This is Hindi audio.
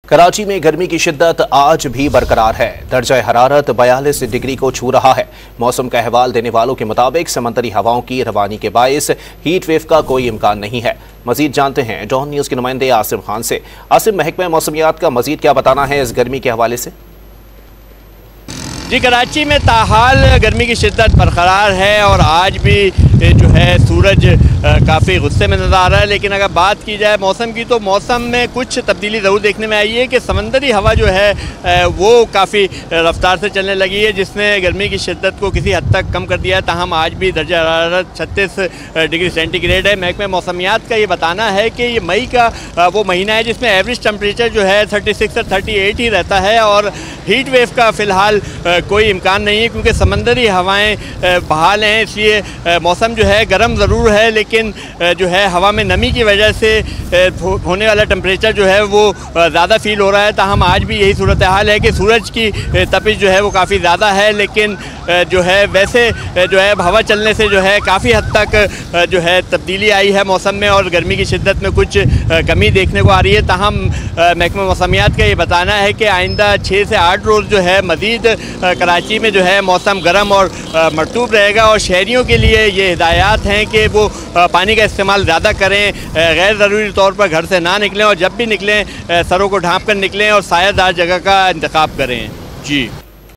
कराची में गर्मी की शिद्दत आज भी बरकरार है। दर्जा हरारत 42 डिग्री को छू रहा है। मौसम का अहवाल देने वालों के मुताबिक समंदरी हवाओं की रवानी के बायस हीट वेव का कोई इम्कान नहीं है। मजीद जानते हैं डॉन न्यूज़ के नुमाइंदे आसिम खान से। आसिम, महकमा मौसमियात का मजीद क्या बताना है इस गर्मी के हवाले से? जी, कराची में ताहाल गर्मी की शिद्दत बरकरार है और आज भी जो है सूरज काफ़ी गुस्से में नज़र आ रहा है। लेकिन अगर बात की जाए मौसम की, तो मौसम में कुछ तब्दीली ज़रूर देखने में आई है कि समंदरी हवा जो है वो काफ़ी रफ्तार से चलने लगी है, जिसने गर्मी की शिद्दत को किसी हद तक कम कर दिया है। ताहम आज भी दर्जा हरारत 36 डिग्री सेंटीग्रेड है। महकमा मौसमियात का ये बताना है कि ये मई का वो महीना है जिसमें एवरेज टेम्परेचर जो है 36 से 38 ही रहता है और हीट वेव का फ़िलहाल कोई इम्कान नहीं है, क्योंकि समंदरी हवाएं बहाल हैं। इसलिए मौसम जो है गर्म ज़रूर है, लेकिन जो है हवा में नमी की वजह से होने वाला टेम्परेचर जो है वो ज़्यादा फील हो रहा है। ताहम आज भी यही सूरत हाल है कि सूरज की तपिश जो है वो काफ़ी ज़्यादा है, लेकिन जो है वैसे जो है हवा चलने से जो है काफ़ी हद तक जो है तब्दीली आई है मौसम में और गर्मी की शिद्दत में कुछ कमी देखने को आ रही है। ताहम महकमा मौसमियात का ये बताना है कि आइंदा 6 से 8 रोज़ जो है मज़ीद कराची में जो है मौसम गर्म और मरतूब रहेगा और शहरियों के लिए ये हिदायत हैं कि वो पानी का इस्तेमाल ज़्यादा करें, गैर ज़रूरी तौर पर घर से ना निकलें और जब भी निकलें सरों को ढाँप कर निकलें और सायादार जगह का इंतखाब करें। जी।